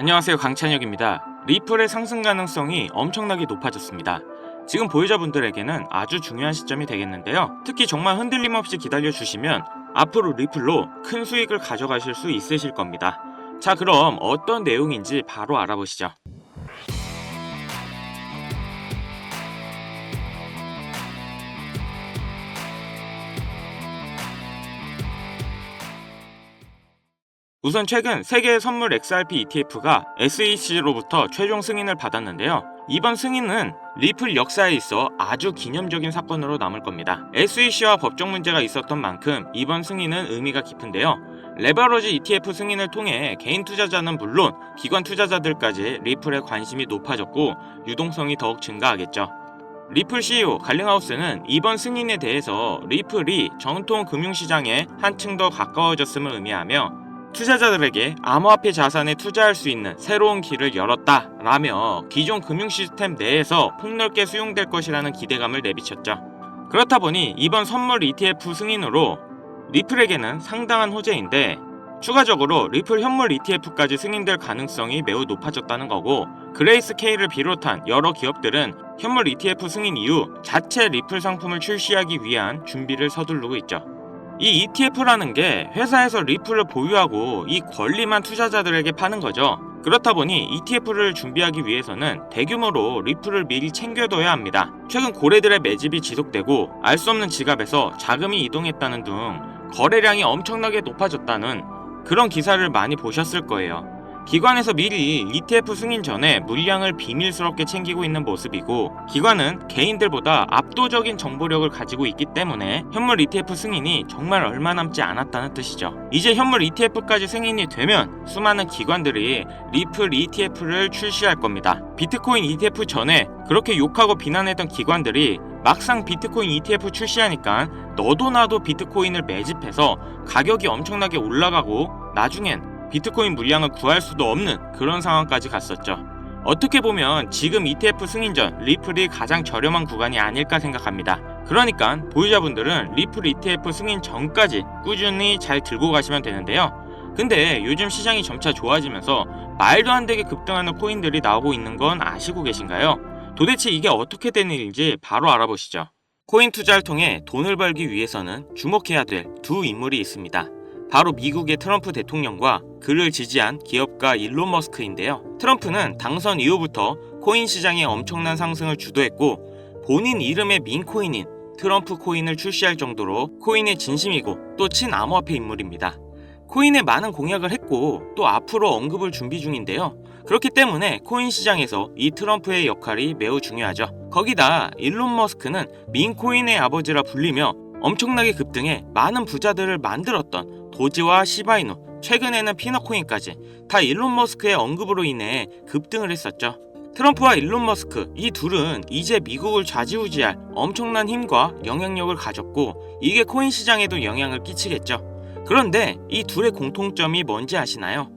안녕하세요, 강찬혁입니다. 리플의 상승 가능성이 엄청나게 높아졌습니다. 지금 보유자분들에게는 아주 중요한 시점이 되겠는데요. 특히 정말 흔들림 없이 기다려주시면 앞으로 리플로 큰 수익을 가져가실 수 있으실 겁니다. 자, 그럼 어떤 내용인지 바로 알아보시죠. 우선 최근 세계 선물 XRP ETF가 SEC로부터 최종 승인을 받았는데요. 이번 승인은 리플 역사에 있어 아주 기념적인 사건으로 남을 겁니다. SEC와 법적 문제가 있었던 만큼 이번 승인은 의미가 깊은데요. 레버러지 ETF 승인을 통해 개인 투자자는 물론 기관 투자자들까지 리플에 관심이 높아졌고 유동성이 더욱 증가하겠죠. 리플 CEO 갈링하우스는 이번 승인에 대해서 리플이 전통 금융시장에 한층 더 가까워졌음을 의미하며 투자자들에게 암호화폐 자산에 투자할 수 있는 새로운 길을 열었다라며 기존 금융 시스템 내에서 폭넓게 수용될 것이라는 기대감을 내비쳤죠. 그렇다 보니 이번 선물 ETF 승인으로 리플에게는 상당한 호재인데 추가적으로 리플 현물 ETF까지 승인될 가능성이 매우 높아졌다는 거고, 그레이스케일을 비롯한 여러 기업들은 현물 ETF 승인 이후 자체 리플 상품을 출시하기 위한 준비를 서두르고 있죠. 이 ETF라는 게 회사에서 리플을 보유하고 이 권리만 투자자들에게 파는 거죠. 그렇다 보니 ETF를 준비하기 위해서는 대규모로 리플을 미리 챙겨둬야 합니다. 최근 고래들의 매집이 지속되고 알 수 없는 지갑에서 자금이 이동했다는 등 거래량이 엄청나게 높아졌다는 그런 기사를 많이 보셨을 거예요. 기관에서 미리 ETF 승인 전에 물량을 비밀스럽게 챙기고 있는 모습이고, 기관은 개인들보다 압도적인 정보력을 가지고 있기 때문에 현물 ETF 승인이 정말 얼마 남지 않았다는 뜻이죠. 이제 현물 ETF까지 승인이 되면 수많은 기관들이 리플 ETF를 출시할 겁니다. 비트코인 ETF 전에 그렇게 욕하고 비난했던 기관들이 막상 비트코인 ETF 출시하니까 너도 나도 비트코인을 매집해서 가격이 엄청나게 올라가고 나중엔 비트코인 물량을 구할 수도 없는 그런 상황까지 갔었죠. 어떻게 보면 지금 ETF 승인 전 리플이 가장 저렴한 구간이 아닐까 생각합니다. 그러니까 보유자분들은 리플 ETF 승인 전까지 꾸준히 잘 들고 가시면 되는데요. 근데 요즘 시장이 점차 좋아지면서 말도 안 되게 급등하는 코인들이 나오고 있는 건 아시고 계신가요? 도대체 이게 어떻게 되는 일인지 바로 알아보시죠. 코인 투자를 통해 돈을 벌기 위해서는 주목해야 될 두 인물이 있습니다. 바로 미국의 트럼프 대통령과 그를 지지한 기업가 일론 머스크인데요. 트럼프는 당선 이후부터 코인 시장의 엄청난 상승을 주도했고, 본인 이름의 밈코인인 트럼프 코인을 출시할 정도로 코인의 진심이고 또 친암호화폐 인물입니다. 코인에 많은 공약을 했고 또 앞으로 언급을 준비 중인데요. 그렇기 때문에 코인 시장에서 이 트럼프의 역할이 매우 중요하죠. 거기다 일론 머스크는 밈코인의 아버지라 불리며 엄청나게 급등해 많은 부자들을 만들었던 도지와 시바이누, 최근에는 피너코인까지 다 일론 머스크의 언급으로 인해 급등을 했었죠. 트럼프와 일론 머스크 이 둘은 이제 미국을 좌지우지할 엄청난 힘과 영향력을 가졌고 이게 코인 시장에도 영향을 끼치겠죠. 그런데 이 둘의 공통점이 뭔지 아시나요?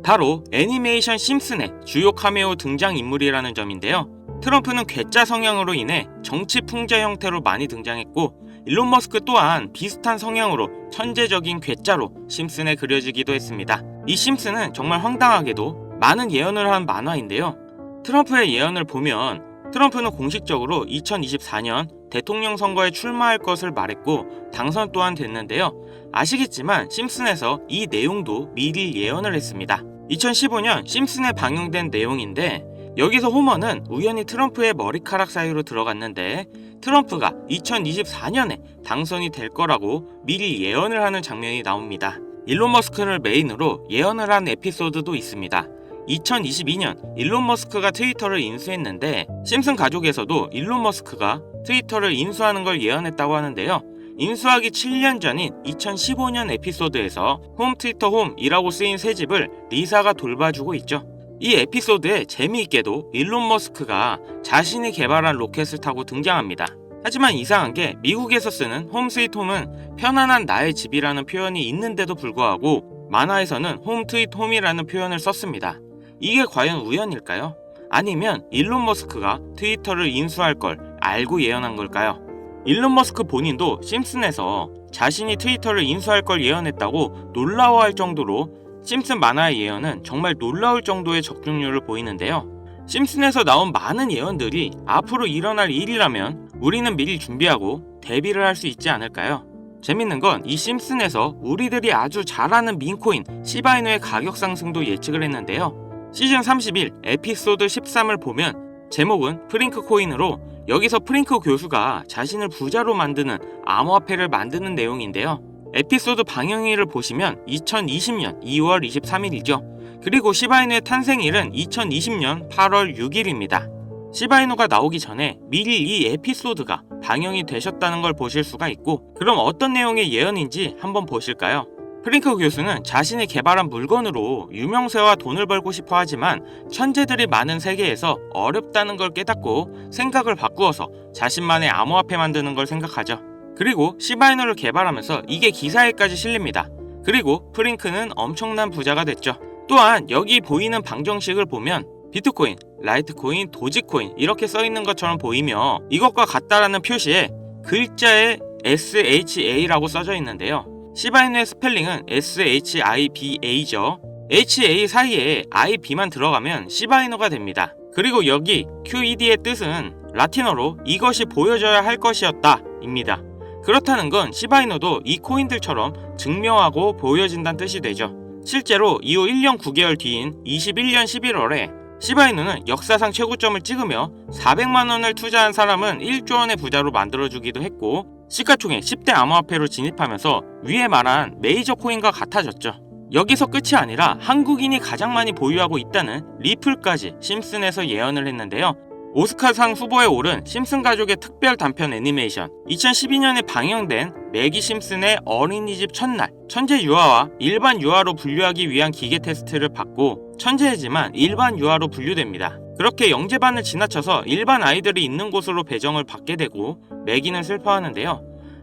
바로 애니메이션 심슨의 주요 카메오 등장인물이라는 점인데요. 트럼프는 괴짜 성향으로 인해 정치 풍자 형태로 많이 등장했고, 일론 머스크 또한 비슷한 성향으로 천재적인 괴짜로 심슨에 그려지기도 했습니다. 이 심슨은 정말 황당하게도 많은 예언을 한 만화인데요. 트럼프의 예언을 보면 트럼프는 공식적으로 2024년 대통령 선거에 출마할 것을 말했고 당선 또한 됐는데요. 아시겠지만 심슨에서 이 내용도 미리 예언을 했습니다. 2015년 심슨에 방영된 내용인데 여기서 호머는 우연히 트럼프의 머리카락 사이로 들어갔는데 트럼프가 2024년에 당선이 될 거라고 미리 예언을 하는 장면이 나옵니다. 일론 머스크를 메인으로 예언을 한 에피소드도 있습니다. 2022년 일론 머스크가 트위터를 인수했는데 심슨 가족에서도 일론 머스크가 트위터를 인수하는 걸 예언했다고 하는데요. 인수하기 7년 전인 2015년 에피소드에서 홈 트위터 홈이라고 쓰인 새 집을 리사가 돌봐주고 있죠. 이 에피소드에 재미있게도 일론 머스크가 자신이 개발한 로켓을 타고 등장합니다. 하지만 이상한 게 미국에서 쓰는 홈 스위트 홈은 편안한 나의 집이라는 표현이 있는데도 불구하고 만화에서는 홈 트위트 홈이라는 표현을 썼습니다. 이게 과연 우연일까요? 아니면 일론 머스크가 트위터를 인수할 걸 알고 예언한 걸까요? 일론 머스크 본인도 심슨에서 자신이 트위터를 인수할 걸 예언했다고 놀라워할 정도로 심슨 만화의 예언은 정말 놀라울 정도의 적중률을 보이는데요. 심슨에서 나온 많은 예언들이 앞으로 일어날 일이라면 우리는 미리 준비하고 대비를 할 수 있지 않을까요? 재밌는 건 이 심슨에서 우리들이 아주 잘 아는 밈코인 시바이누의 가격 상승도 예측을 했는데요. 시즌 31 에피소드 13을 보면 제목은 프링크 코인으로 여기서 프링크 교수가 자신을 부자로 만드는 암호화폐를 만드는 내용인데요. 에피소드 방영일을 보시면 2020년 2월 23일이죠. 그리고 시바이누의 탄생일은 2020년 8월 6일입니다. 시바이누가 나오기 전에 미리 이 에피소드가 방영이 되셨다는 걸 보실 수가 있고, 그럼 어떤 내용의 예언인지 한번 보실까요? 프링크 교수는 자신이 개발한 물건으로 유명세와 돈을 벌고 싶어 하지만 천재들이 많은 세계에서 어렵다는 걸 깨닫고 생각을 바꾸어서 자신만의 암호화폐 만드는 걸 생각하죠. 그리고 시바이누를 개발하면서 이게 기사에까지 실립니다. 그리고 프링크는 엄청난 부자가 됐죠. 또한 여기 보이는 방정식을 보면 비트코인, 라이트코인, 도지코인 이렇게 써있는 것처럼 보이며 이것과 같다라는 표시에 글자에 SHA라고 써져 있는데요. 시바이누의 스펠링은 SHIBA죠. HA 사이에 IB만 들어가면 시바이누가 됩니다. 그리고 여기 QED의 뜻은 라틴어로 이것이 보여져야 할 것이었다 입니다. 그렇다는 건 시바이누도 이 코인들처럼 증명하고 보여진다는 뜻이 되죠. 실제로 이후 1년 9개월 뒤인 21년 11월에 시바이누는 역사상 최고점을 찍으며 400만원을 투자한 사람은 1조원의 부자로 만들어주기도 했고, 시가총액 10대 암호화폐로 진입하면서 위에 말한 메이저 코인과 같아졌죠. 여기서 끝이 아니라 한국인이 가장 많이 보유하고 있다는 리플까지 심슨에서 예언을 했는데요. 오스카상 후보에 오른 심슨 가족의 특별 단편 애니메이션, 2012년에 방영된 매기 심슨의 어린이집 첫날, 천재 유아와 일반 유아로 분류하기 위한 기계 테스트를 받고 천재이지만 일반 유아로 분류됩니다. 그렇게 영재반을 지나쳐서 일반 아이들이 있는 곳으로 배정을 받게 되고 매기는 슬퍼하는데요.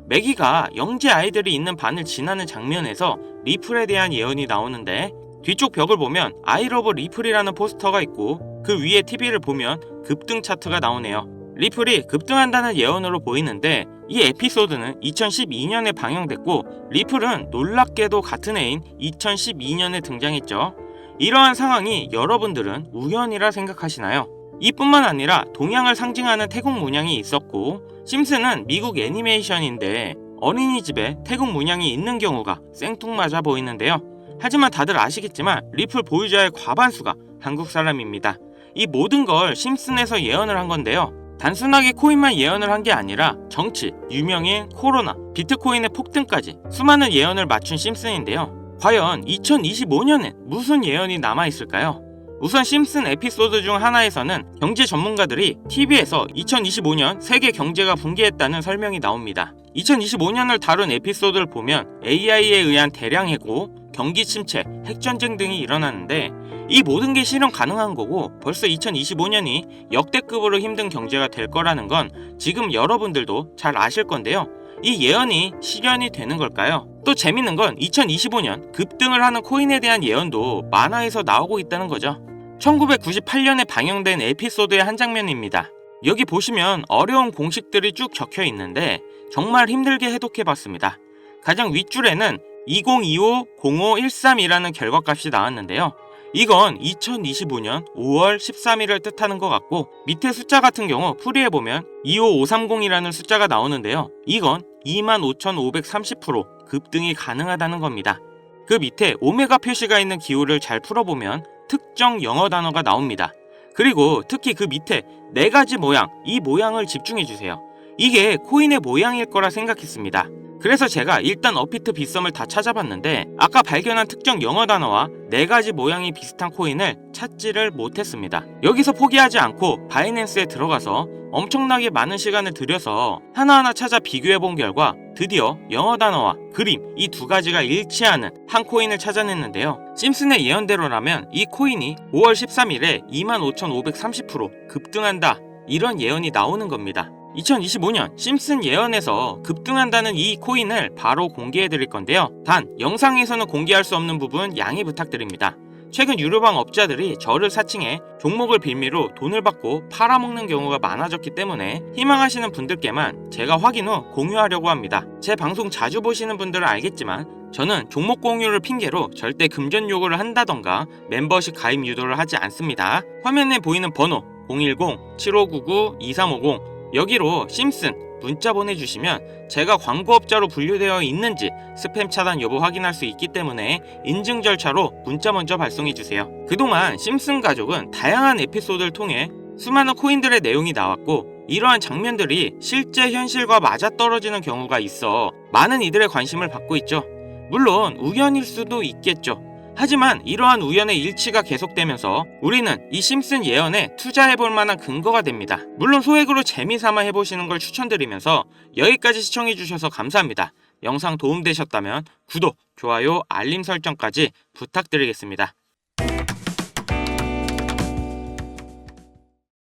매기가 영재 아이들이 있는 반을 지나는 장면에서 리플에 대한 예언이 나오는데, 뒤쪽 벽을 보면 I love 리플이라는 포스터가 있고 그 위에 TV를 보면 급등 차트가 나오네요. 리플이 급등한다는 예언으로 보이는데, 이 에피소드는 2012년에 방영됐고 리플은 놀랍게도 같은 해인 2012년에 등장했죠. 이러한 상황이 여러분들은 우연이라 생각하시나요? 이뿐만 아니라 동양을 상징하는 태국 문양이 있었고, 심슨은 미국 애니메이션인데 어린이집에 태국 문양이 있는 경우가 생뚱맞아 보이는데요. 하지만 다들 아시겠지만 리플 보유자의 과반수가 한국 사람입니다. 이 모든 걸 심슨에서 예언을 한 건데요. 단순하게 코인만 예언을 한 게 아니라 정치, 유명인, 코로나, 비트코인의 폭등까지 수많은 예언을 맞춘 심슨인데요. 과연 2025년엔 무슨 예언이 남아있을까요? 우선 심슨 에피소드 중 하나에서는 경제 전문가들이 TV에서 2025년 세계 경제가 붕괴했다는 설명이 나옵니다. 2025년을 다룬 에피소드를 보면 AI에 의한 대량 해고, 경기 침체, 핵전쟁 등이 일어나는데, 이 모든 게 실현 가능한 거고 벌써 2025년이 역대급으로 힘든 경제가 될 거라는 건 지금 여러분들도 잘 아실 건데요. 이 예언이 실현이 되는 걸까요? 또 재밌는 건 2025년 급등을 하는 코인에 대한 예언도 만화에서 나오고 있다는 거죠. 1998년에 방영된 에피소드의 한 장면입니다. 여기 보시면 어려운 공식들이 쭉 적혀 있는데 정말 힘들게 해독해봤습니다. 가장 윗줄에는 2025-0513이라는 결과값이 나왔는데요. 이건 2025년 5월 13일을 뜻하는 것 같고, 밑에 숫자 같은 경우 풀이해보면 25530이라는 숫자가 나오는데요. 이건 25,530% 급등이 가능하다는 겁니다. 그 밑에 오메가 표시가 있는 기호를 잘 풀어보면 특정 영어 단어가 나옵니다. 그리고 특히 그 밑에 4가지 모양, 이 모양을 집중해주세요. 이게 코인의 모양일 거라 생각했습니다. 그래서 제가 일단 업비트 빗썸을 다 찾아봤는데 아까 발견한 특정 영어 단어와 4가지 모양이 비슷한 코인을 찾지를 못했습니다. 여기서 포기하지 않고 바이낸스에 들어가서 엄청나게 많은 시간을 들여서 하나하나 찾아 비교해본 결과 드디어 영어 단어와 그림 이 2가지가 일치하는 한 코인을 찾아냈는데요. 심슨의 예언대로라면 이 코인이 5월 13일에 25,530% 급등한다, 이런 예언이 나오는 겁니다. 2025년 심슨 예언에서 급등한다는 이 코인을 바로 공개해드릴 건데요. 단 영상에서는 공개할 수 없는 부분 양해 부탁드립니다. 최근 유료방 업자들이 저를 사칭해 종목을 빌미로 돈을 받고 팔아먹는 경우가 많아졌기 때문에 희망하시는 분들께만 제가 확인 후 공유하려고 합니다. 제 방송 자주 보시는 분들은 알겠지만 저는 종목 공유를 핑계로 절대 금전 요구를 한다던가 멤버십 가입 유도를 하지 않습니다. 화면에 보이는 번호 010-7599-2350 여기로 심슨 문자 보내주시면 제가 광고업자로 분류되어 있는지 스팸 차단 여부 확인할 수 있기 때문에 인증 절차로 문자 먼저 발송해주세요. 그동안 심슨 가족은 다양한 에피소드를 통해 수많은 코인들의 내용이 나왔고 이러한 장면들이 실제 현실과 맞아떨어지는 경우가 있어 많은 이들의 관심을 받고 있죠. 물론 우연일 수도 있겠죠. 하지만 이러한 우연의 일치가 계속되면서 우리는 이 심슨 예언에 투자해볼 만한 근거가 됩니다. 물론 소액으로 재미삼아 해보시는 걸 추천드리면서 여기까지 시청해주셔서 감사합니다. 영상 도움되셨다면 구독, 좋아요, 알림 설정까지 부탁드리겠습니다.